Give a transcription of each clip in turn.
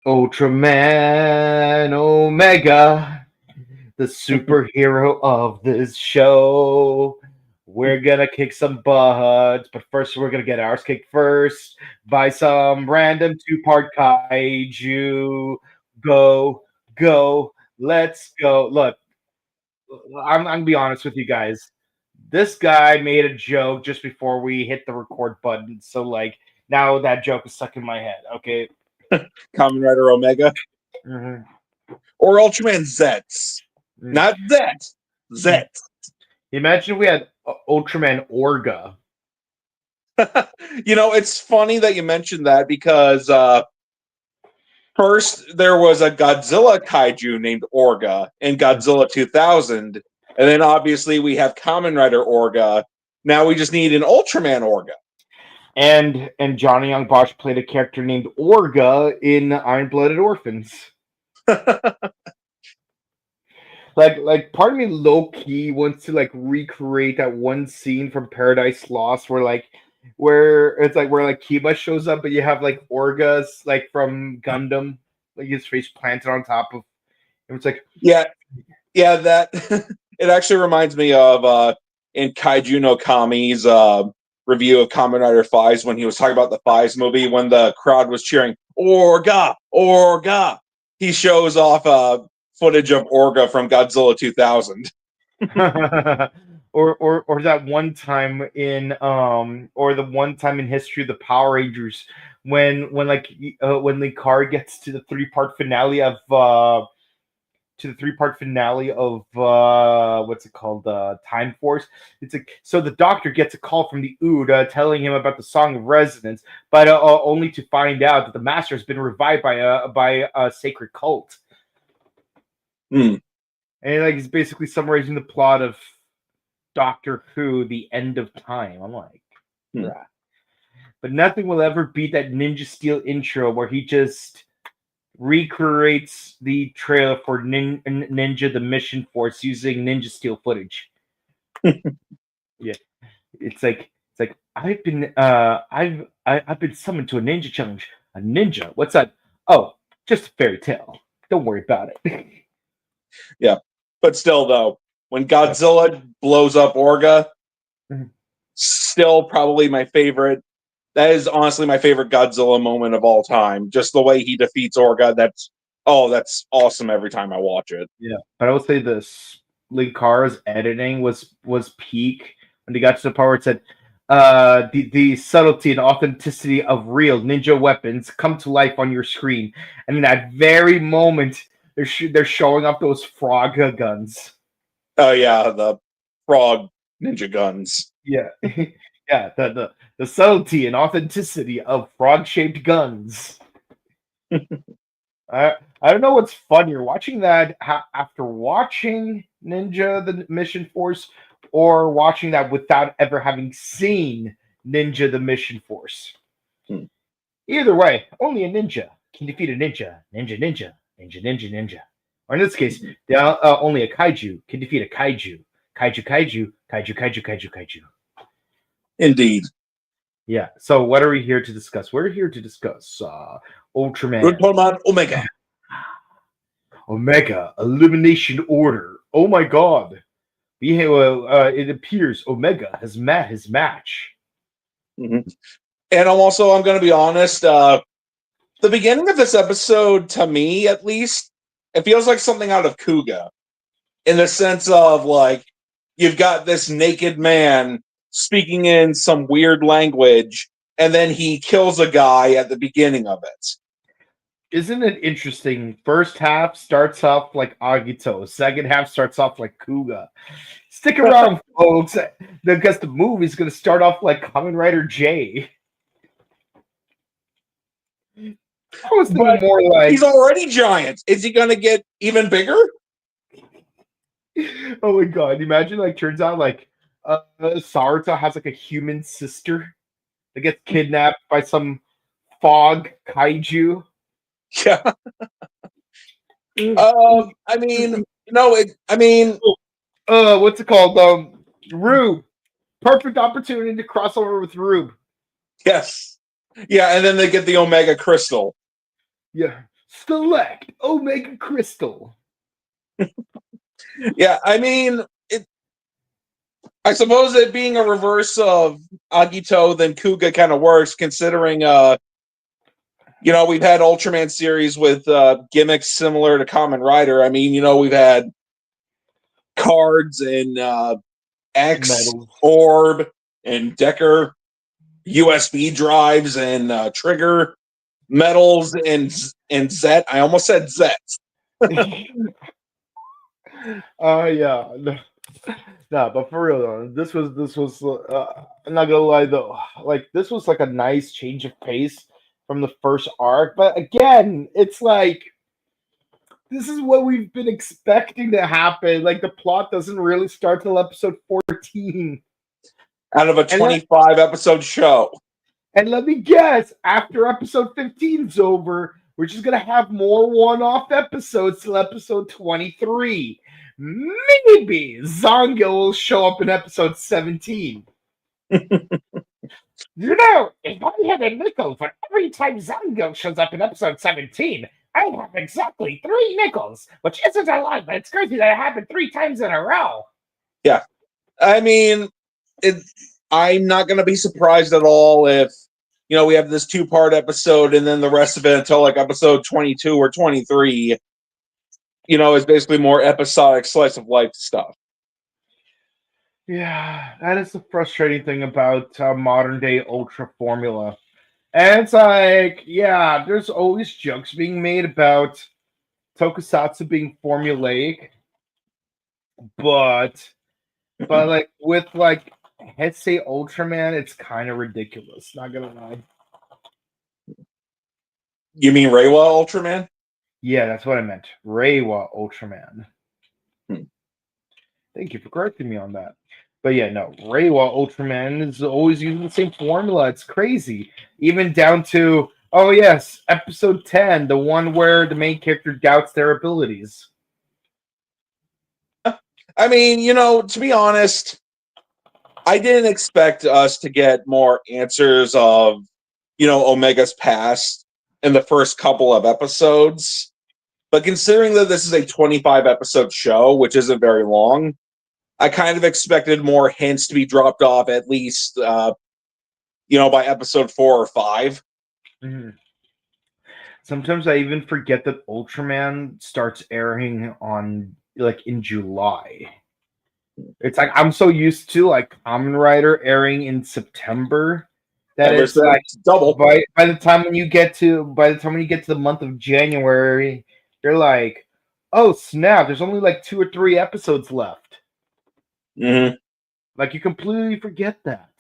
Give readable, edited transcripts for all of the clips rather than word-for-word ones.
Ultraman Omega, the superhero of this show. We're gonna kick some butts, but first we're gonna get ours kicked first by some random two-part kaiju. Go, go, let's go. Look, I'm gonna be honest with you guys. This guy made a joke just before we hit the record button, so like now that joke is stuck in my head. Okay. Kamen Rider Omega. Mm-hmm. Or Ultraman Zets. Not Zet. Zet. Imagine we had Ultraman Orga. It's funny that you mentioned that because first there was a Godzilla kaiju named Orga in Godzilla 2000. And then obviously we have Kamen Rider Orga. Now we just need an Ultraman Orga. And Johnny Young Bosch played a character named Orga in Iron Blooded Orphans. like part of me low key wants to recreate that one scene from Paradise Lost where Kiba shows up, but you have Orga's from Gundam, his face planted on top of. It's like yeah, that it actually reminds me of in Kaiju no Kami's review of Kamen Rider Fives when he was talking about the Fives movie when the crowd was cheering Orga, Orga. He shows off footage of Orga from Godzilla 2000. or that one time in the one time in history of the Power Rangers when the car gets to the three-part finale of what's it called, Time Force. It's so the Doctor gets a call from the Ood telling him about the Song of Resonance, but only to find out that the Master has been revived by a sacred cult. And he's basically summarizing the plot of Doctor Who, The End of Time. I'm like, yeah. But nothing will ever beat that Ninja Steel intro where he just recreates the trailer for Ninja the Mission Force using Ninja Steel footage. Yeah, it's like I've been summoned to a ninja challenge. A ninja? What's that? Oh, just a fairy tale. Don't worry about it. Yeah, but still though, when Godzilla blows up Orga, still probably my favorite. That is honestly my favorite Godzilla moment of all time. Just the way he defeats Orga. That's awesome every time I watch it. Yeah, but I would say this Linkara's editing was peak when he got to the part where it said, the subtlety and authenticity of real ninja weapons come to life on your screen, and in that very moment, they're showing off those frog guns. Oh yeah, the frog ninja guns. Yeah, yeah, the subtlety and authenticity of frog-shaped guns. I don't know what's funnier, watching that after watching Ninja the Mission Force, or watching that without ever having seen Ninja the Mission Force. Either way, only a ninja can defeat a ninja. Ninja, ninja, ninja, ninja, ninja. Or in this case, only a kaiju can defeat a kaiju. Kaiju, kaiju, kaiju, kaiju, kaiju, kaiju. Indeed. Yeah, so what are we here to discuss? We're here to discuss Ultraman. Ultraman Omega. Omega, Elimination Order. Oh my god. It appears Omega has met his match. And I'm going to be honest, the beginning of this episode, to me at least, it feels like something out of Kuga. In the sense of, you've got this naked man speaking in some weird language, and then he kills a guy at the beginning of it. Isn't it interesting? First half starts off like Agito. Second half starts off like Kuga. Stick around, folks, because the movie is going to start off like Kamen Rider J. I was thinking more like... He's already giant. Is he going to get even bigger? Oh my god. Imagine, turns out, Sarita has, a human sister that gets kidnapped by some fog kaiju. Yeah. What's it called? Rue, Perfect opportunity to cross over with Rube. Yes. Yeah, and then they get the Omega Crystal. Yeah. Select Omega Crystal. Yeah, I mean, I suppose it being a reverse of Agito than Kuga kind of works, considering we've had Ultraman series with gimmicks similar to Kamen Rider. I mean, we've had cards and X, Medals. Orb, and Decker, USB drives and trigger, metals, and Zet. I almost said Zet. Yeah. No, but for real though, this was. I'm not gonna lie though, like this was like a nice change of pace from the first arc. But again, it's like this is what we've been expecting to happen. Like the plot doesn't really start till episode 14. Out of a 25 episode show. And let me guess, after episode 15 is over, we're just gonna have more one-off episodes till episode 23. Maybe Zango will show up in episode 17. If I had a nickel for every time Zango shows up in episode 17, I have exactly 3 nickels, which isn't a lot, but it's crazy that it happened 3 times in a row. Yeah. I mean, I'm not going to be surprised at all if, we have this 2-part episode and then the rest of it until like episode 22 or 23, is basically more episodic slice of life stuff. Yeah, that is the frustrating thing about modern day Ultra formula. And it's like, yeah, there's always jokes being made about tokusatsu being formulaic, but like with like Heisei Ultraman, it's kind of ridiculous. Not gonna lie. You mean Reiwa Ultraman? Yeah, that's what I meant. Reiwa Ultraman. Thank you for correcting me on that. But yeah, no, Reiwa Ultraman is always using the same formula. It's crazy. Even down to, oh yes, episode 10, the one where the main character doubts their abilities. I mean, to be honest, I didn't expect us to get more answers of, Omega's past in the first couple of episodes. But considering that this is a 25 episode show, which isn't very long, I kind of expected more hints to be dropped off at least, by episode 4 or 5. Mm-hmm. Sometimes I even forget that Ultraman starts airing on in July. It's like I'm so used to like Kamen Rider airing in September that it's like double. By the time when you get to the month of January, you're like, oh snap! There's only like 2 or 3 episodes left. Mm-hmm. Like you completely forget that.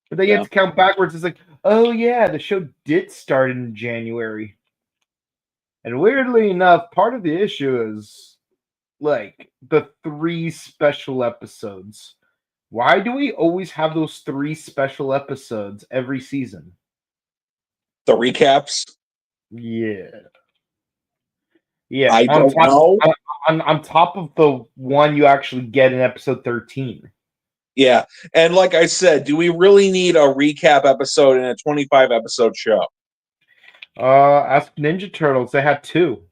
But then you have to count backwards. It's like, oh yeah, the show did start in January. And weirdly enough, part of the issue is like the 3 special episodes. Why do we always have those 3 special episodes every season? The recaps? Yeah. Yeah. I don't know. On top of the one you actually get in episode 13. Yeah. And like I said, do we really need a recap episode in a 25 episode show? Ask Ninja Turtles. They had 2.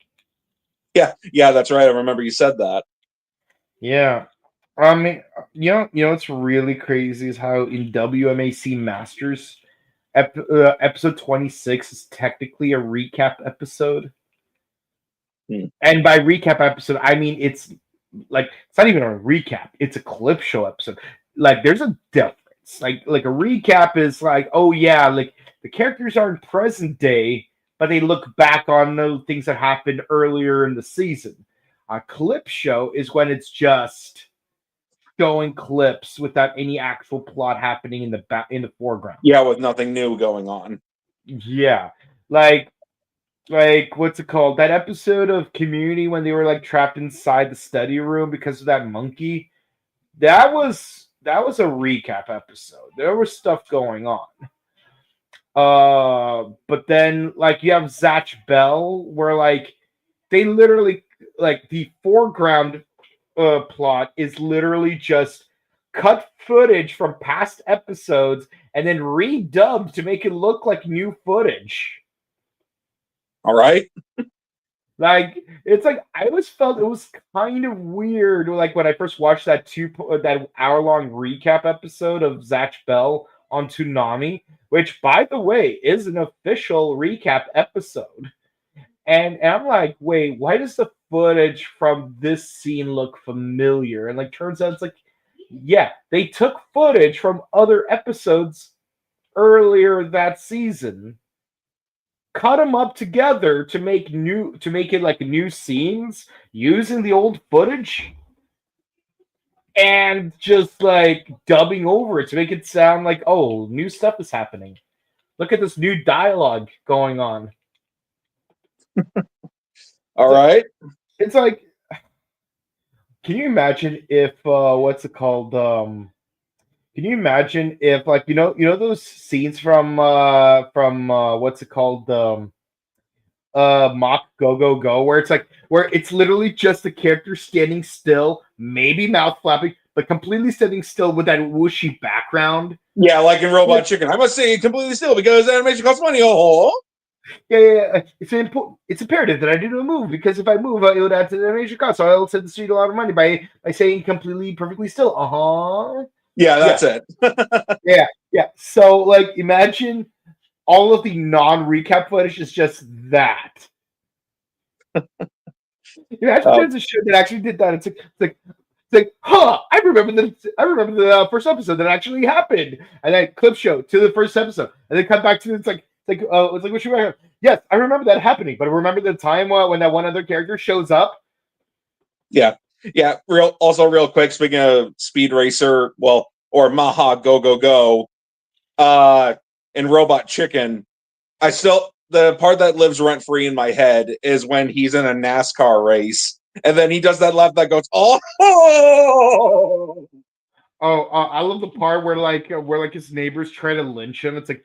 Yeah, that's right. I remember you said that. Yeah. I mean, what's really crazy is how in WMAC Masters, episode 26 is technically a recap episode. And by recap episode, I mean it's not even a recap; it's a clip show episode. Like, there's a difference. Like a recap is like, oh yeah, like the characters are in present day, but they look back on the things that happened earlier in the season. A clip show is when it's just showing clips without any actual plot happening in the foreground. Yeah, with nothing new going on. Yeah, like what's it called? That episode of Community when they were like trapped inside the study room because of that monkey. That was a recap episode. There was stuff going on. But then like you have Zatch Bell where like they literally like the foreground plot is literally just cut footage from past episodes and then redubbed to make it look like new footage. All right. Like it's like I always felt it was kind of weird. Like when I first watched that hour-long recap episode of Zatch Bell on Toonami, which by the way is an official recap episode. And I'm like, wait, why does the footage from this scene look familiar? And like turns out it's like, yeah, they took footage from other episodes earlier that season, cut them up together to make it like new scenes using the old footage, and just like dubbing over it to make it sound like, oh, new stuff is happening. Look at this new dialogue going on. All right. It's like, can you imagine if what's it called? Can you imagine if like you know those scenes from what's it called? Mock Go Go Go, where it's literally just the character standing still, maybe mouth flapping, but completely standing still with that whooshy background. Yeah, like in Robot Chicken. I must say completely still because animation costs money. Oh. Yeah. It's imperative that I do a move because if I move, it would add to the animation cost. So I'll save the street a lot of money by saying completely, perfectly still. Yeah, that's it. Yeah. So like, imagine all of the non-recap footage is just that. Imagine there's a show that actually did that. It's like, huh? I remember the first episode that actually happened, and then clip show to the first episode, and then cut back to it's like what you remember? Yes, I remember that happening, but I remember the time when that one other character shows up. Yeah. Real quick. Speaking of Speed Racer, or Maha Go Go Go, in Robot Chicken, the part that lives rent free in my head is when he's in a NASCAR race, and then he does that laugh that goes, oh. I love the part where his neighbors try to lynch him. It's like,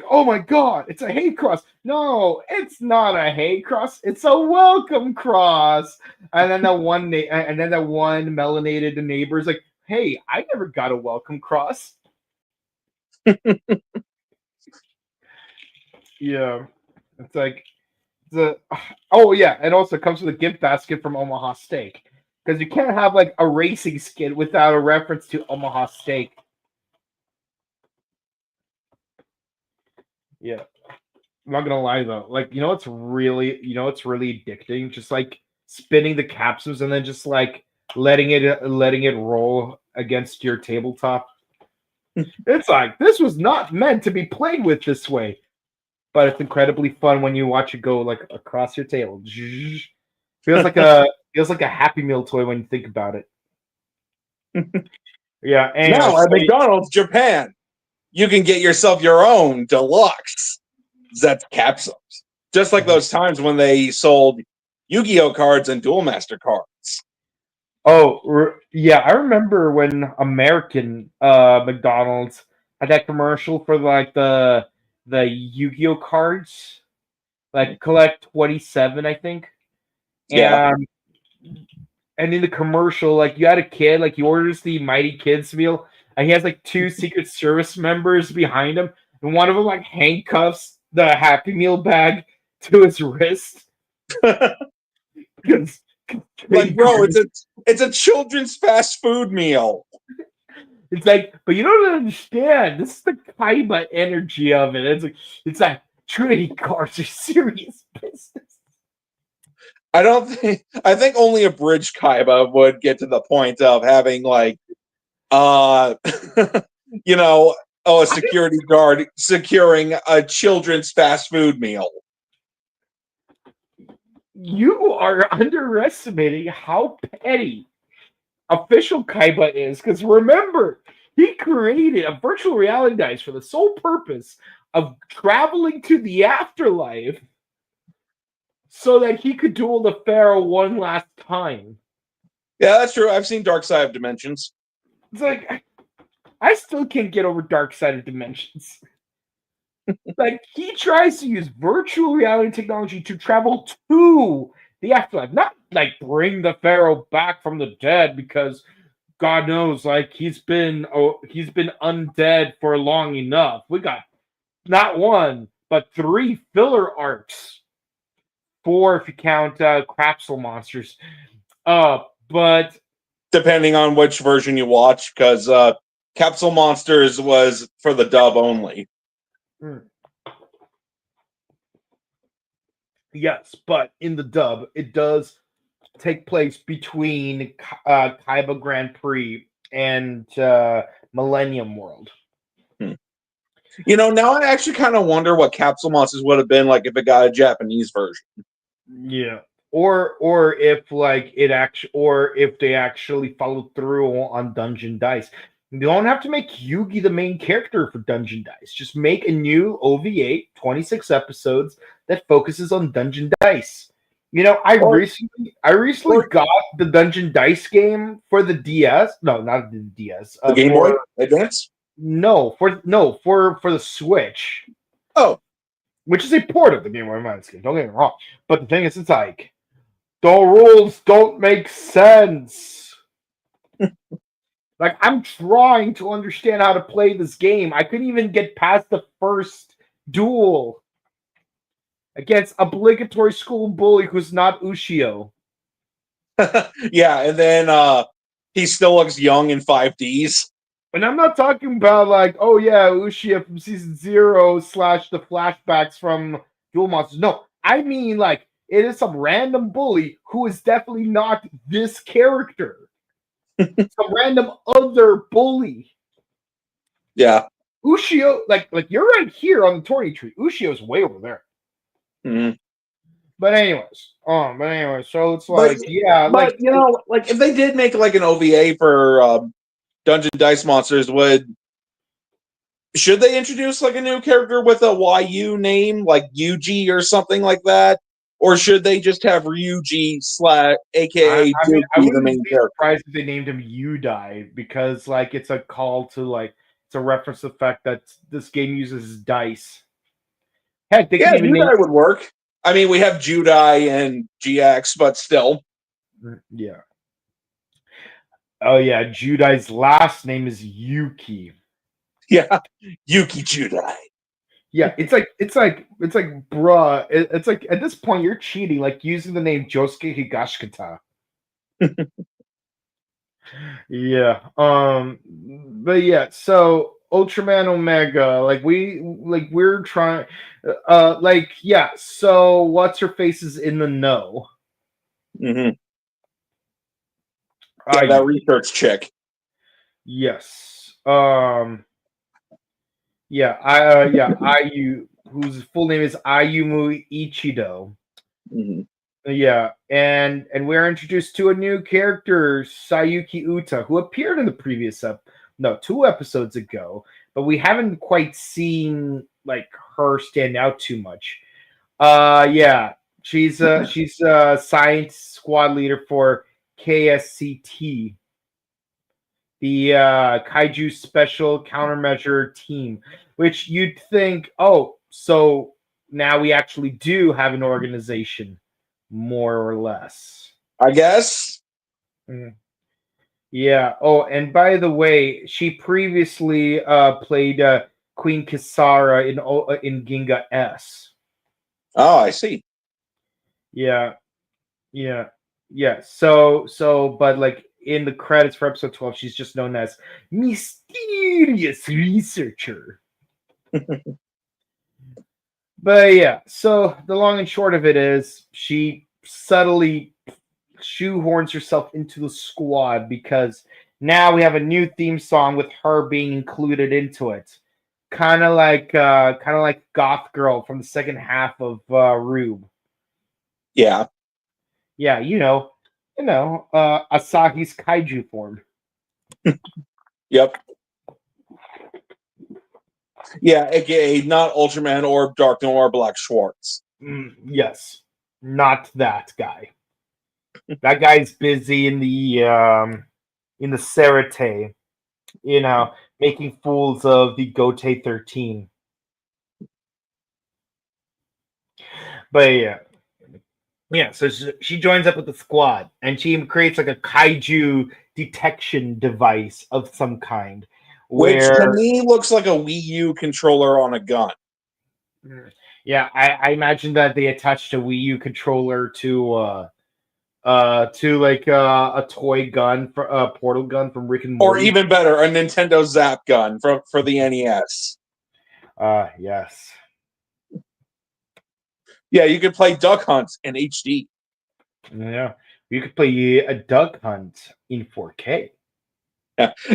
oh my god, it's a hate cross. No, it's not a hate cross. It's a welcome cross. And then that one melanated neighbor's like, hey, I never got a welcome cross. Yeah, it's like and also it comes with a gift basket from Omaha Steak, because you can't have like a racing skit without a reference to Omaha Steak. Yeah, I'm not gonna lie though. Like, it's really addicting. Just like spinning the capsules and then just like letting it roll against your tabletop. It's like, this was not meant to be played with this way, but it's incredibly fun when you watch it go like across your table. Feels like a Happy Meal toy when you think about it. Yeah. Anyway, now at McDonald's Japan, you can get yourself your own deluxe Zets capsules. Just like those times when they sold Yu-Gi-Oh cards and Duel Master cards. Oh, yeah. I remember when American McDonald's had that commercial for like the Yu-Gi-Oh cards, like collect 27, I think. Yeah. And in the commercial, like, you had a kid, like, he orders the Mighty Kids meal, and he has like two Secret Service members behind him, and one of them like handcuffs the Happy Meal bag to his wrist. Like, bro, it's a children's fast food meal. It's like, but you don't understand. This is the Kaiba energy of it. It's like Trinity cards are serious business. I think only a bridge Kaiba would get to the point of having like a security guard securing a children's fast food meal. You are underestimating how petty official Kaiba is, because remember, he created a virtual reality dice for the sole purpose of traveling to the afterlife so that he could duel the Pharaoh one last time. Yeah, that's true. I've seen Dark Side of Dimensions. It's like, I still can't get over Dark Side of Dimensions. Like, he tries to use virtual reality technology to travel to the afterlife, not like bring the Pharaoh back from the dead, because God knows, like he's been undead for long enough. We got not one but 3 filler arcs, 4 if you count Crapsel monsters. But Depending on which version you watch, because Capsule Monsters was for the dub only. Yes, but in the dub, it does take place between Kaiba Grand Prix and Millennium World. You know, now I actually kind of wonder what Capsule Monsters would have been like if it got a Japanese version. Yeah. Or if like it actually, or if they actually followed through on Dungeon Dice. You don't have to make Yugi the main character for Dungeon Dice. Just make a new OVA, 26 episodes that focuses on Dungeon Dice. You know, I recently got the Dungeon Dice game for the DS. No, not the DS. The Game Boy Advance? No, for the Switch. Oh, which is a port of the Game Boy Advance game. Don't get me wrong, but the thing is, it's like the rules don't make sense. Like I'm trying to understand how to play this game. I couldn't even get past the first duel against obligatory school bully who's not Ushio. yeah, and then he still looks young in 5Ds. And I'm not talking about like, oh yeah, Ushio from season 0 / the flashbacks from Duel Monsters. No, I mean like it is some random bully who is definitely not this character. Some random other bully. Yeah. Ushio, like you're right here on the tourney tree. Ushio's way over there. Mm-hmm. But anyways, so it's like, yeah, but like you know, like if they did make like an OVA for Dungeon Dice Monsters, should they introduce like a new character with a YU name, like Yuji or something like that? Or should they just have Ryuji aka Duke be the main character? Surprised if they named him Udai, because like it's a call to like it's a reference to the fact that this game uses dice. Heck, they could even Udai would work. I mean, we have Judai and GX, but still. Yeah. Oh yeah, Judai's last name is Yuki. Yeah, Yuki Judai. Yeah, it's like bruh. It's like at this point you're cheating, like using the name Josuke Higashikata. Yeah. But yeah, so Ultraman Omega, we're trying yeah, so what's her face is in the know. Mm-hmm. Yeah, that research chick. Yes. Yeah, Ayu, whose full name is Ayumu Ichido. Mm-hmm. Yeah, and we're introduced to a new character, Sayuki Uta, who appeared in the previous 2 episodes ago, but we haven't quite seen like her stand out too much. Yeah, she's a science squad leader for KSCT, the Kaiju Special Countermeasure Team, which you'd think, oh, so now we actually do have an organization, more or less. I guess. Yeah. Oh, and by the way, she previously played Queen Kisara in Ginga S. Oh, I see. Yeah. So, but like in the credits for episode 12, she's just known as Mysterious Researcher. But yeah, so the long and short of it is she subtly shoehorns herself into the squad because now we have a new theme song with her being included into it. Kind of like Goth Girl from the second half of Rube. Yeah. Yeah, Asahi's kaiju form. Yep. Yeah, aka not Ultraman or Dark Noir Black Schwartz. Yes, not that guy. That guy's busy in the Serete, making fools of the Gote 13. But yeah, so she joins up with the squad, and she creates like a kaiju detection device of some kind. Which to Where me looks like a Wii U controller on a gun. yeah, I imagine that they attached a Wii U controller to like a toy gun for a portal gun from Rick and Or Morty. even better, a Nintendo Zap gun for the NES. Yes. Yeah, you could play Duck Hunt in HD. Yeah. You could play a Duck Hunt in 4K.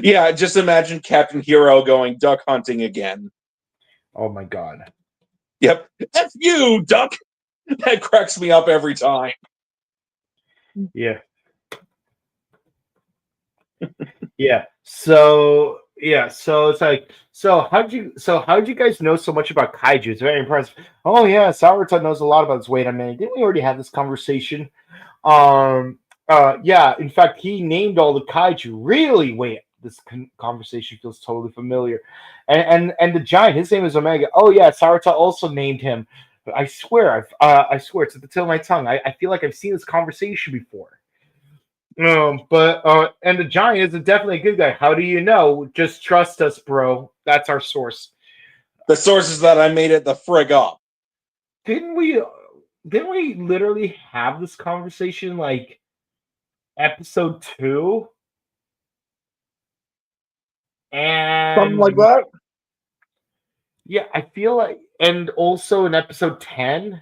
Yeah, just imagine Captain Hero going duck hunting again. Oh my god. Yep. F you, duck! That cracks me up every time. Yeah. So it's like how'd you guys know so much about kaiju? It's very impressive. Oh yeah, Sauerton knows a lot about this. Wait a minute, didn't we already have this conversation? Um yeah, in fact he named all the kaiju. Really? Wait, this conversation feels totally familiar. And the giant, his name is Omega. Oh yeah, Sauerton also named him. But I swear it's at the tip of my tongue. I feel like I've seen this conversation before. And the giant is definitely a good guy. How do you know? Just trust us, bro. That's our source. The sources that I made it the frig up. Didn't we? Didn't we literally have this conversation like episode 2? Something like And that? yeah, I feel like, and also in episode 10. I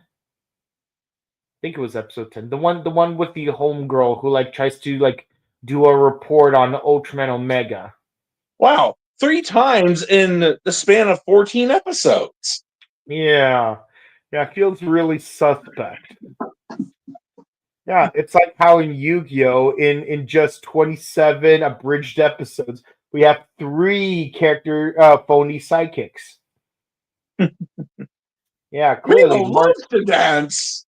think it was episode 10. The one with the homegirl who like tries to like do a report on Ultraman Omega. Wow. 3 times in the span of 14 episodes. Yeah. Yeah, it feels really suspect. Yeah, it's like how in Yu-Gi-Oh! In just 27 abridged episodes, we have 3 character phony sidekicks. Yeah, clearly Rio loves to dance.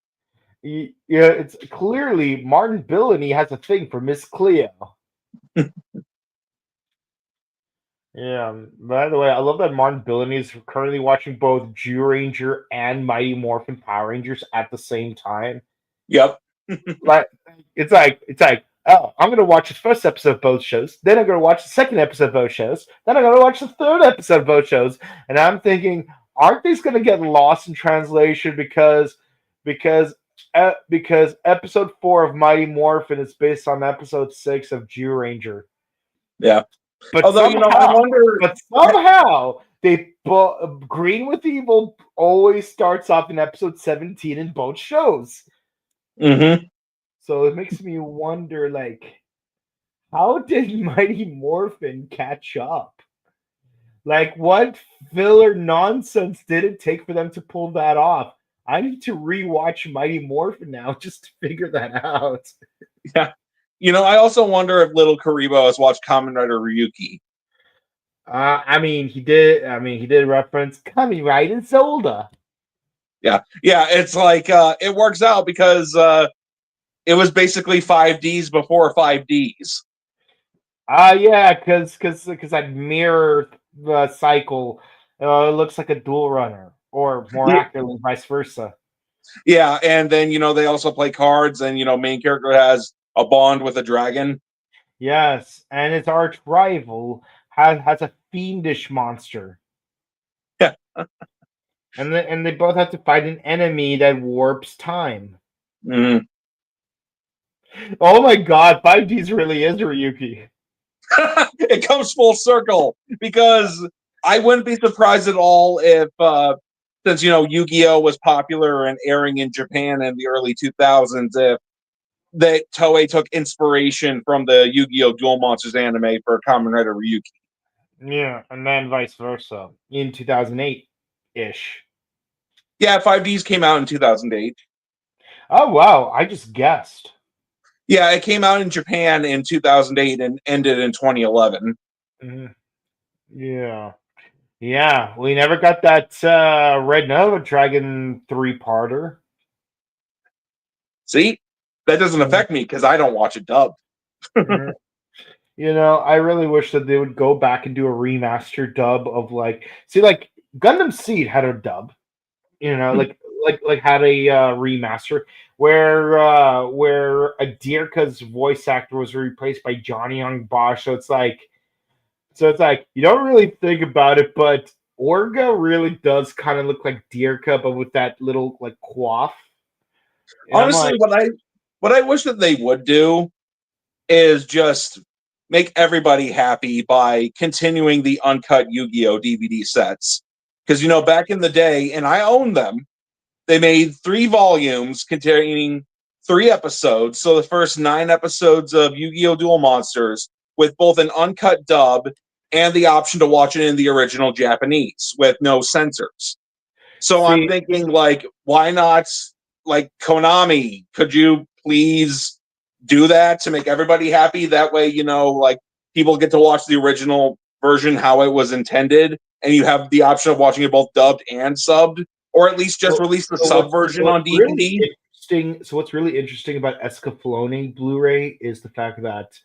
yeah, it's clearly Martin Billany has a thing for Miss Cleo. Yeah. By the way, I love that Martin Billany is currently watching both Ranger and Mighty Morphin Power Rangers at the same time. Yep. Like it's like oh, I'm gonna watch the first episode of both shows, then I'm gonna watch the second episode of both shows, then I'm gonna watch the third episode of both shows, and I'm thinking, aren't these gonna get lost in translation because episode 4 of Mighty Morphin is based on episode 6 of Ranger. Yeah. But Although, I somehow, wonder. but somehow Green with Evil always starts off in episode 17 in both shows. Mm-hmm. So it makes me wonder, like, how did Mighty Morphin catch up? Like, what filler nonsense did it take for them to pull that off? I need to rewatch Mighty Morphin now just to figure that out. Yeah. I also wonder if Little Karibo has watched Kamen Rider Ryuki. He did. He did reference Kamen Rider Zelda. Yeah. Yeah. It's like it works out because it was basically 5Ds before 5Ds. Yeah, because that mirror cycle, it looks like a dual runner, or more accurately, vice versa. Yeah, and then they also play cards, and main character has a bond with a dragon. Yes, and its arch rival has a fiendish monster. Yeah. And they both have to fight an enemy that warps time. Mm. Oh my god, 5Ds really is Ryuki. It comes full circle because I wouldn't be surprised at all if since Yu-Gi-Oh was popular and airing in Japan in the early 2000s, if that Toei took inspiration from the Yu-Gi-Oh Duel Monsters anime for Kamen Rider Ryuki. Yeah, and then vice versa in 2008 ish. Yeah, 5Ds came out in 2008. Oh wow, I just guessed. Yeah, it came out in Japan in 2008 and ended in 2011. Yeah. Yeah, we never got that Red Nova Dragon 3-parter. See? That doesn't affect me because I don't watch it dubbed. I really wish that they would go back and do a remaster dub of like Gundam Seed had a dub. had a remaster where Adirka's voice actor was replaced by Johnny Young Bosch. So it's like you don't really think about it, but Orga really does kind of look like Dirka, but with that little like coif. And I'm Honestly, like, what I wish that they would do is just make everybody happy by continuing the uncut Yu-Gi-Oh DVD sets. Because back in the day, and I own them, they made 3 volumes containing 3 episodes. So the first 9 episodes of Yu-Gi-Oh! Duel Monsters with both an uncut dub and the option to watch it in the original Japanese with no censors. So I'm see, thinking, like, why not, like, Konami, could you please do that to make everybody happy? That way, like, people get to watch the original version how it was intended, and you have the option of watching it both dubbed and subbed, or at least just release the sub version on DVD. What's really interesting about Escaflowne Blu-ray is the fact that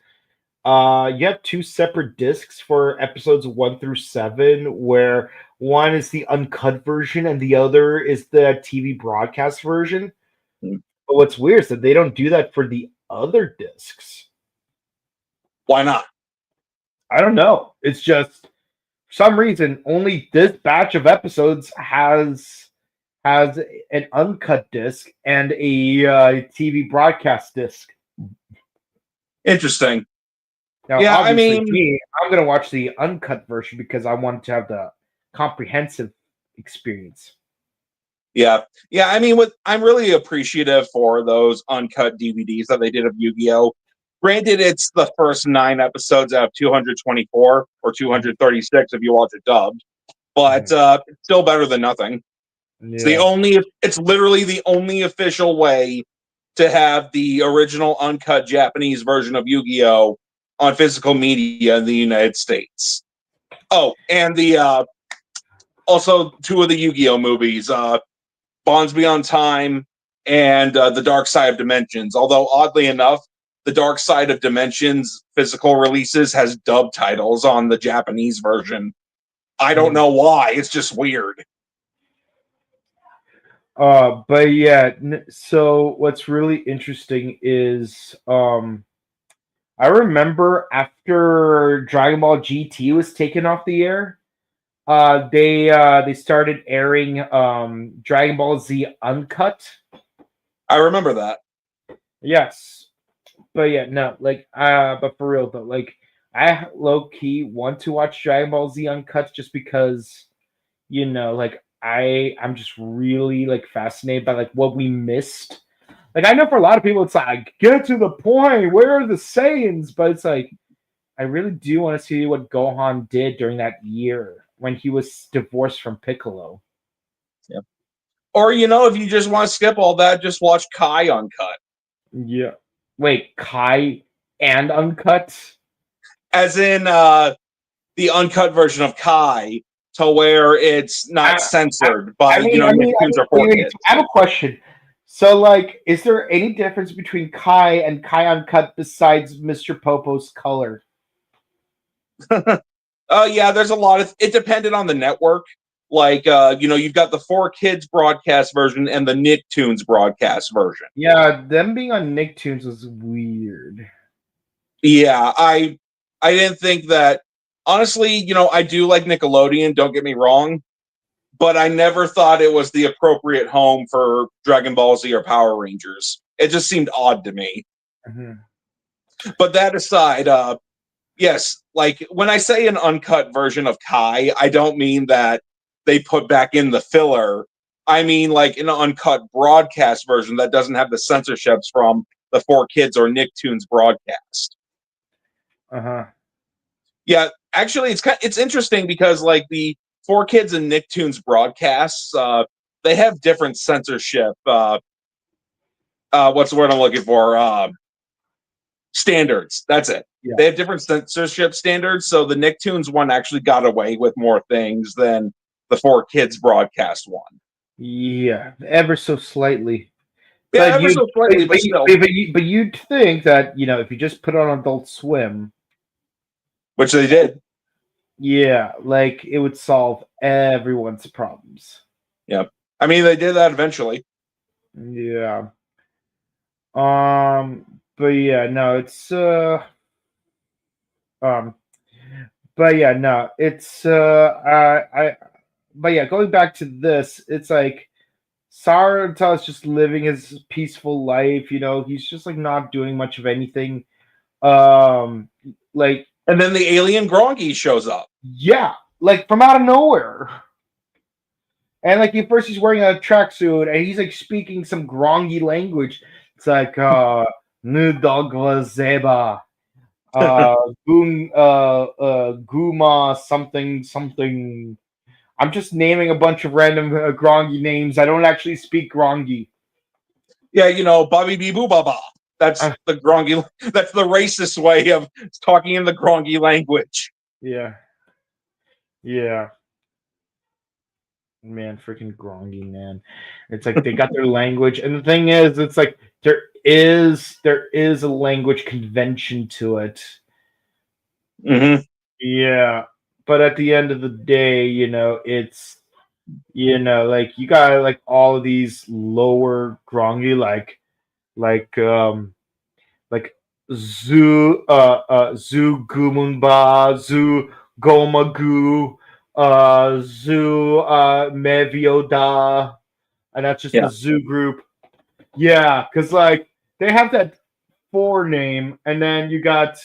you have 2 separate discs for episodes 1 through 7, where one is the uncut version and the other is the TV broadcast version. Hmm. But what's weird is that they don't do that for the other discs. Why not? I don't know. It's just for some reason only this batch of episodes has an uncut disc and a TV broadcast disc. Interesting. Now, Yeah, I obviously, mean, me, I'm going to watch the uncut version because I want to have the comprehensive experience. yeah. I mean, I'm really appreciative for those uncut DVDs that they did of Yu-Gi-Oh! Granted, it's the first 9 episodes out of 224 or 236 if you watch it dubbed, but it's still better than nothing. Yeah. It's literally the only official way to have the original uncut Japanese version of Yu-Gi-Oh! On physical media in the United States. Oh, and the also 2 of the Yu-Gi-Oh! Movies, Bonds Beyond Time and The Dark Side of Dimensions. Although oddly enough, The Dark Side of Dimensions physical releases has dub titles on the Japanese version. I don't know why. It's just weird. But yeah, so what's really interesting is I remember after Dragon Ball GT was taken off the air, they started airing Dragon Ball Z Uncut. I remember that. Yes. But yeah, no, like but for real though, like I low key want to watch Dragon Ball Z Uncut just because like I'm just really like fascinated by like what we missed. Like I know for a lot of people it's like get to the point, where are the Saiyans? But it's like I really do want to see what Gohan did during that year when he was divorced from Piccolo. Yeah. Or if you just want to skip all that, just watch Kai Uncut. Yeah. Wait, Kai and Uncut? As in the uncut version of Kai, to where it's not censored by Nicktoons or 4Kids. I have a question. So, like, is there any difference between Kai and Kai Uncut besides Mr. Popo's color? Yeah, there's a lot of. It depended on the network. Like, you've got the 4Kids broadcast version and the Nicktoons broadcast version. Yeah, them being on Nicktoons was weird. Yeah, I didn't think that. Honestly, I do like Nickelodeon. Don't get me wrong, but I never thought it was the appropriate home for Dragon Ball Z or Power Rangers. It just seemed odd to me. Mm-hmm. But that aside, yes, like when I say an uncut version of Kai, I don't mean that they put back in the filler. I mean like an uncut broadcast version that doesn't have the censorships from the 4Kids or Nicktoons broadcast. Uh-huh. Yeah, actually, it's interesting because like the 4Kids and Nicktoons broadcasts, they have different censorship. What's the word I'm looking for? Standards. That's it. Yeah. They have different censorship standards. So the Nicktoons one actually got away with more things than the 4Kids broadcast one. Yeah, ever so slightly. Yeah, ever so slightly, but still. But you'd think that, if you just put on Adult Swim, which they did. Yeah, like it would solve everyone's problems. Yep. I mean, they did that eventually. Yeah. But yeah, no, it's um but yeah, no, it's I but yeah, going back to this, it's like Sarata is just living his peaceful life, he's just like not doing much of anything. Um like And then the alien Grongi shows up. yeah, like from out of nowhere. And like at first he's wearing a tracksuit and he's like speaking some grongy language. It's like Nudogwa Zeba. Guma something something. I'm just naming a bunch of random Grongi names. I don't actually speak Grongi. Yeah, Bobby Bee Boo Baba. That's Uh, the Grongi. That's the racist way of talking in the Grongi language. yeah, yeah, man, freaking Grongi, man. It's like they got their language, and the thing is, it's like there is a language convention to it. Mm-hmm. Yeah, but at the end of the day, it's like you got like all of these lower Grongi, like Zu Gumunba, Zu Gomagu, Zu Mevioda, and that's just the Yeah. Zoo group. Yeah, because like they have that four name, and then you got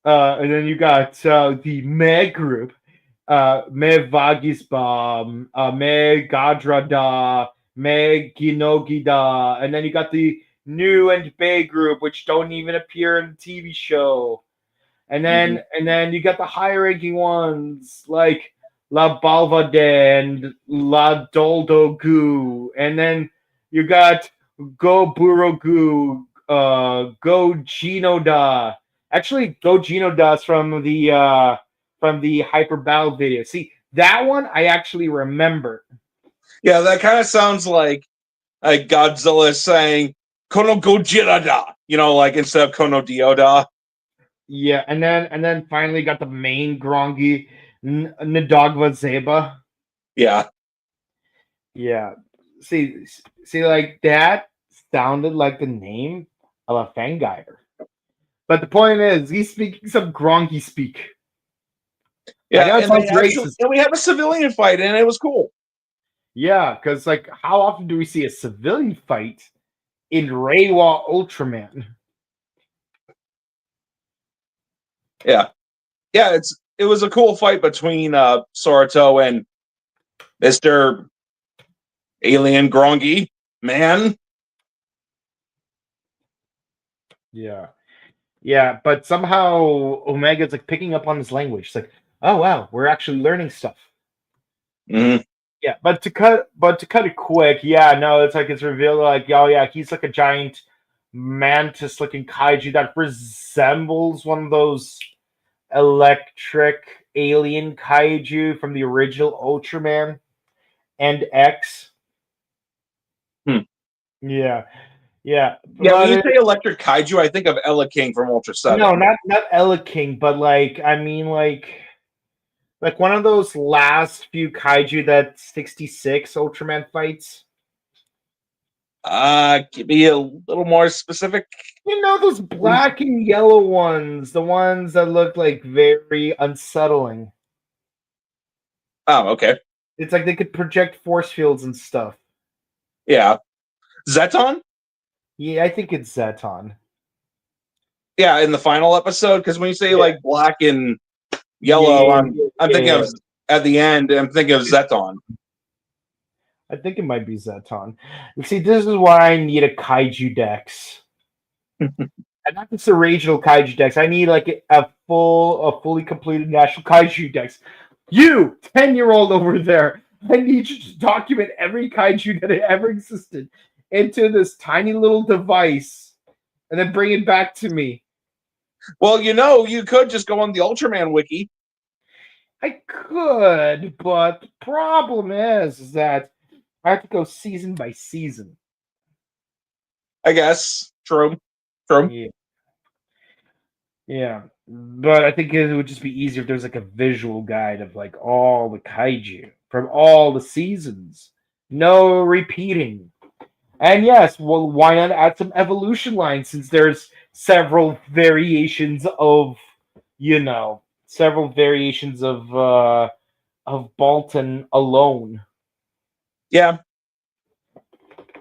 the Me group, Me Vagisbam, Me Gadrada, Me Ginogida, and then you got the new and Bay group, which don't even appear in the TV show. And Mm-hmm. then you got the high ranking ones like La Balvade and La Doldo Goo. And then you got Go Burogu, Go Genoda. Actually, Go Genoda is from the Hyper Battle video. See, that one I actually remember. Yeah, that kind of sounds like Godzilla saying Kono Gojirada, like instead of Kono Dioda. Yeah, and then finally got the main Grongi Ndagva Zeba. Yeah. Yeah. See, like that sounded like the name of a Fangire. But the point is, he's speaking some Gronky speak. I Yeah, know it and sounds racist. we had a civilian fight and it was cool. Yeah, because like, how often do we see a civilian fight in Reiwa Ultraman? Yeah. Yeah, it was a cool fight between Sorato and Mr. Alien Grongi man. Yeah, yeah, but somehow Omega's like picking up on his language. It's like, oh wow, we're actually learning stuff. Mm-hmm. Yeah, but to cut it quick, yeah, no, it's revealed like, oh yeah, he's like a giant mantis-looking kaiju that resembles one of those electric alien kaiju from the original Ultraman and X. Hmm. Yeah, yeah, Yeah, when but you say electric kaiju, I think of Ella King from Ultra no, 7. not Ella King, but like I mean like one of those last few kaiju that 66 Ultraman fights. Give me a little more specific. Those black and yellow ones, the ones that look like very unsettling. Oh, okay. It's like they could project force fields and stuff. Yeah. Zeton? Yeah, I think it's Zeton. Yeah, in the final episode, because when you say Yeah, like black and yellow, yeah, I'm thinking yeah. of at the end, I'm thinking of Zeton. I think it might be Zeton. See, this is why I need a kaiju dex. And not just a regional kaiju dex. I need like a fully completed national kaiju dex. You, 10-year-old over there, I need you to document every kaiju that ever existed into this tiny little device and then bring it back to me. Well, you could just go on the Ultraman wiki. I could, but the problem is that I have to go season by season. I guess. True. Yeah. Yeah. But I think it would just be easier if there's like a visual guide of like all the kaiju from all the seasons. No repeating. And yes, well, why not add some evolution lines since there's several variations of, several variations of Bolton alone. Yeah.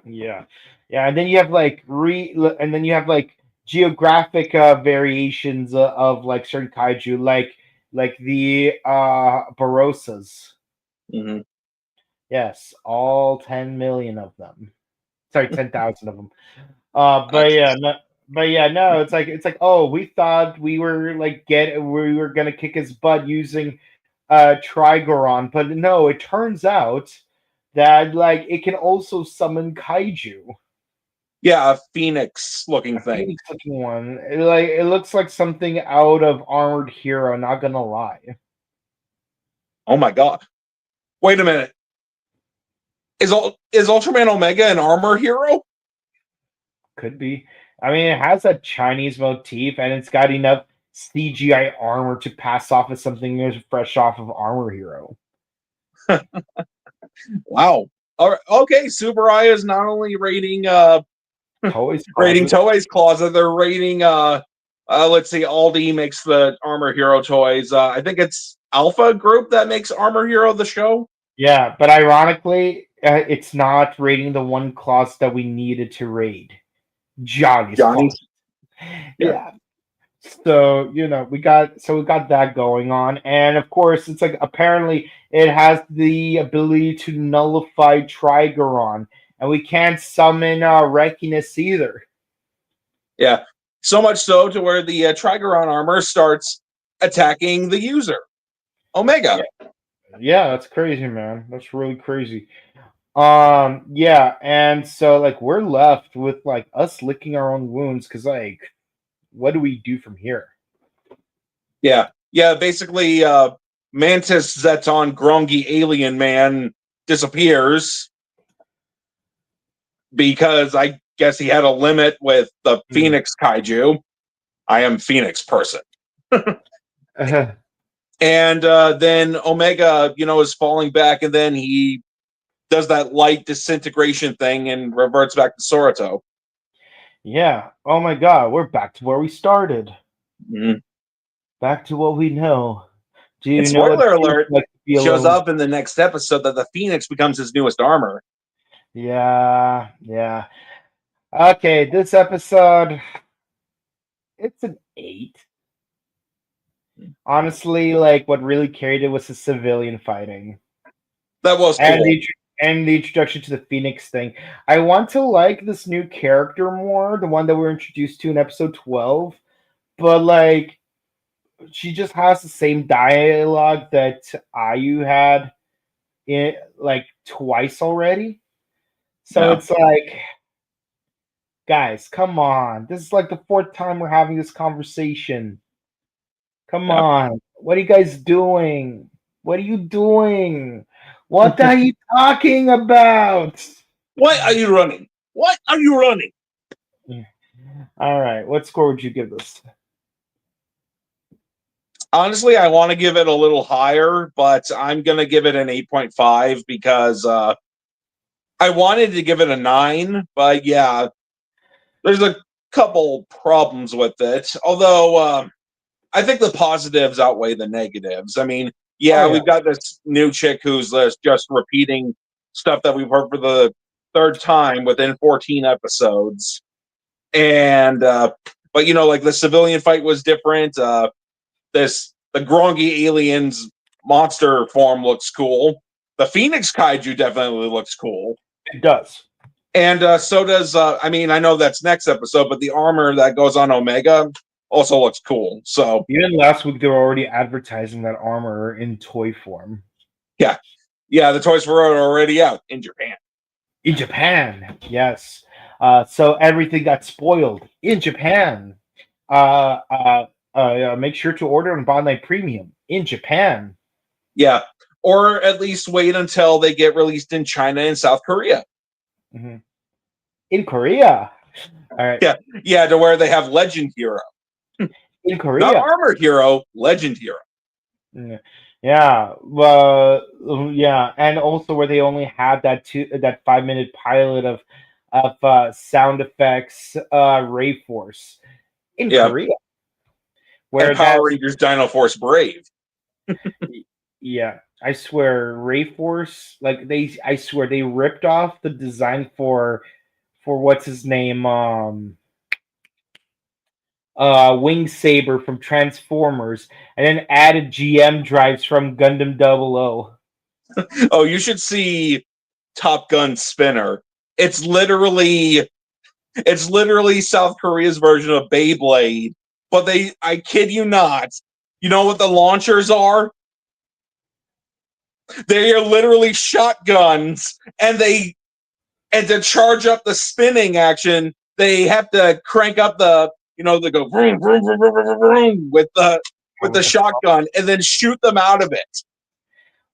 Yeah, yeah, and then you have like and then you have like geographic variations of like certain kaiju, like the Barosas. Hmm. Yes, all 10 million of them. Sorry, 10,000 of them. But Nice. yeah, no, no. It's like oh, we thought we were we were gonna kick his butt using Trigoron, but no, it turns out that like it can also summon kaiju. Yeah, a phoenix looking A thing. phoenix looking one. It looks like something out of Armored Hero. Not gonna lie. Oh my god. Wait a minute. Is Ultraman Omega an armor hero? Could be. I mean, it has a Chinese motif, and it's got enough CGI armor to pass off as something that's fresh off of Armor Hero. Wow. All right. Okay, Tsuburaya is not only Toys rating closet. Toei's closet, they're rating let's see, Aldi makes the Armor Hero toys. I think it's Alpha Group that makes Armor Hero the show. Yeah, but ironically, it's not raiding the one closet that we needed to raid. Johnny's closet. Johnny's. Yeah. Yeah. So we got that going on, and of course, it's like apparently it has the ability to nullify Trigoron, and we can't summon Rekinus either. Yeah. So much so to where the Trigoron armor starts attacking the user. Omega. Yeah, yeah, that's crazy, man. That's really crazy. Yeah, and so like we're left with like us licking our own wounds because like, what do we do from here? Yeah. Yeah. Basically, Mantis Zeton Grongi Alien Man disappears because I guess he had a limit with the Hmm. Phoenix Kaiju. I am Phoenix person. Uh, And then Omega, is falling back, and then he does that light disintegration thing and reverts back to Soroto. yeah. Oh my God, we're back to where we started. Mhm. Back to what we know. Do And you know what it spoiler feels alert, like to be shows alone? up in the next episode that the Phoenix becomes his newest armor. Yeah, yeah. Okay, this episode, it's an 8. Honestly, like what really carried it was the civilian fighting That was and cool. the introduction to the Phoenix thing. I want to like this new character more, the one that we were introduced to in episode 12, but like she just has the same dialogue that Ayu had in like twice already. So Yeah. it's like, guys, come on. This is like the fourth time we're having this conversation. Come Yeah. on. What are you guys doing? What are you doing? What are you talking about? Why are you running? What are you running? All right. What score would you give this? Honestly, I want to give it a little higher, but I'm going to give it an 8.5 because I wanted to give it a 9, but yeah, there's a couple problems with it. Although I think the positives outweigh the negatives. I mean, Oh yeah, yeah. we've got this new chick who's just repeating stuff that we've heard for the third time within 14 episodes. And but like the civilian fight was different. The Grongi aliens monster form looks cool. The Phoenix Kaiju definitely looks cool. It does. And so does I mean, I know that's next episode, but the armor that goes on Omega also looks cool. So Even last week they were already advertising that armor in toy form. yeah. Yeah, the Toys for It are already out in Japan. In Japan, yes. So everything got spoiled in Japan. Uh, uh, Make sure to order on Bandai Premium in Japan. Yeah. Or at least wait until they get released in China and South Korea. Mhm. In Korea. All right. Yeah. Yeah, to where they have Legend Hero. In Not Korea. Armor Hero, Legend Hero. Yeah. Yeah, yeah, and also where they only had that 5 minute pilot of sound effects, Ray Force in Yeah, Korea, and where that Power Rangers Dino Force Brave. yeah, I swear Ray Force, like I swear they ripped off the design for what's his name, Wing Saber from Transformers, and then added GM drives from Gundam 00. Oh, you should see Top Gun Spinner. It's literally South Korea's version of Beyblade, but I kid you not, you know what the launchers are? They are literally shotguns, and to charge up the spinning action, they have to crank up they go vroom, vroom, vroom, vroom, vroom, vroom, Oh, with with the the shotgun and then shoot them out of it.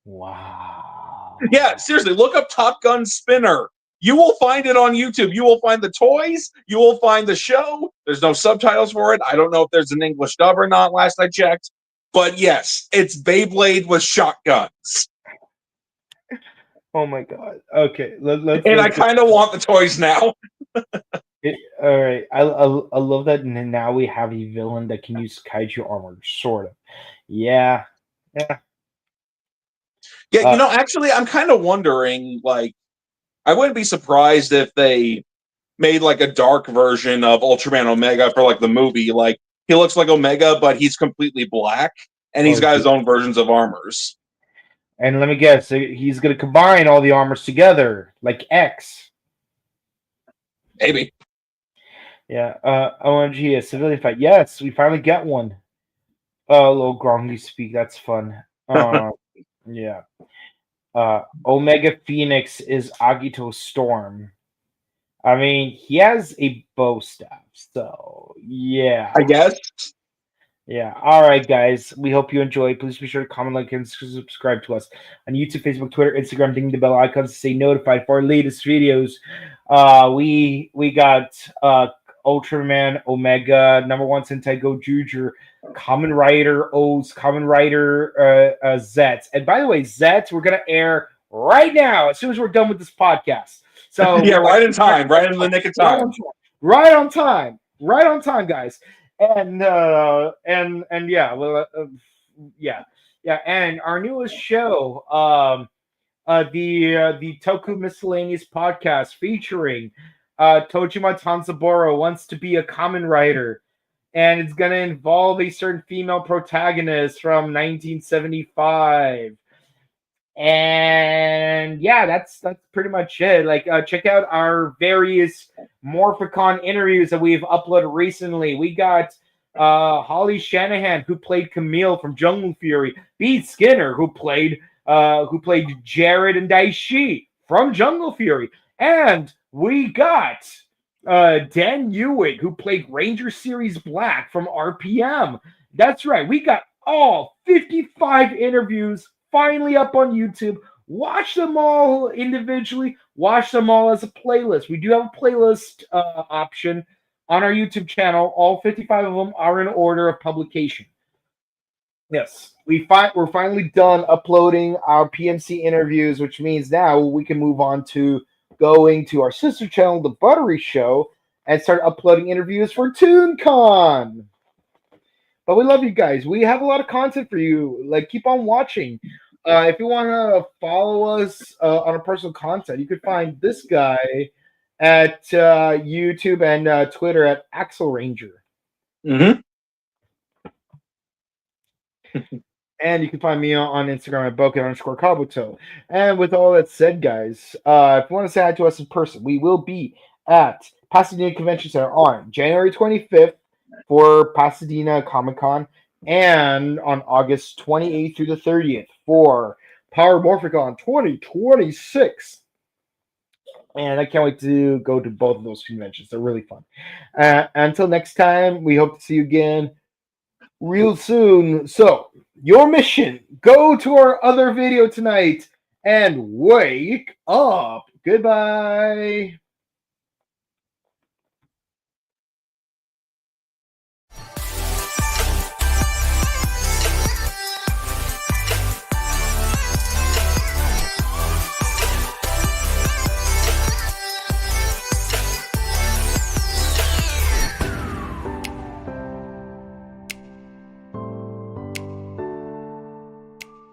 Yeah, wow. seriously, look up Top Gun Spinner. You will find it on YouTube. You will find the toys. You will find the show. There's no subtitles for it. I don't know if there's an English dub or not, last I checked. But yes, it's Beyblade with shotguns. Oh my god. Okay, And I let's get kind of want the toys now. it. All right, I love that now we have a villain that can use kaiju armor, sort of. Yeah, yeah. Yeah, Uh, actually, I'm kind of wondering, like, I wouldn't be surprised if they made like a dark version of Ultraman Omega for like the movie. Like, he looks like Omega, but he's completely black, and he's oh, got his own versions of armors. and let me guess, he's gonna combine all the armors together like X. Maybe. Yeah. OMG, a civilian fight. Yes, we finally get one. Little Grongy speak. That's fun. Yeah. Omega Phoenix is Agito Storm. I mean, he has a bow staff, so yeah. I guess. Yeah. All right, guys. We hope you enjoyed. Please be sure to comment, like, and subscribe to us on YouTube, Facebook, Twitter, Instagram. Ding the bell icons to stay notified for our latest videos. We got Ultraman Omega #1 Sentai Go Juju, Kamen Rider O's, Kamen Rider Zets. And by the way, Zets we're gonna air right now as soon as we're done with this podcast. So Yeah, we're like right in time, right in the nick of right on time. time, right on time, right on time, guys. And yeah, well, yeah, yeah, and our newest show, the Toku Miscellaneous podcast featuring Tojima Tanzaburo wants to be a Kamen Rider, and it's gonna involve a certain female protagonist from 1975. And yeah, that's pretty much it. Like, check out our various Morphicon interviews that we've uploaded recently. We got Holly Shanahan, who played Camille from Jungle Fury, Pete Skinner, who played Jared and Daishi from Jungle Fury, and we got Dan Ewing, who played Ranger Series Black from RPM. That's right, we got all 55 interviews finally up on YouTube. Watch them all individually. Watch them all as a playlist. We do have a playlist option on our YouTube channel. All 55 of them are in order of publication. Yes, we're finally done uploading our PMC interviews, which means now we can move on to going to our sister channel, The Buttery Show, and start uploading interviews for ToonCon. But we love you guys. We have a lot of content for you. Like, keep on watching. If you want to follow us on our personal content, you can find this guy at YouTube and Twitter at Axel Ranger. Mm-hmm. And you can find me on Instagram at Boken_Kabuto. And with all that said, guys, if you want to say hi to us in person, we will be at Pasadena Convention Center on January 25th for Pasadena Comic Con, and on August 28th through the 30th for Power Morphicon 2026. And I can't wait to go to both of those conventions. They're really fun. Until next time, we hope to see you again real soon. So, your mission, go to our other video tonight and wake up. Goodbye.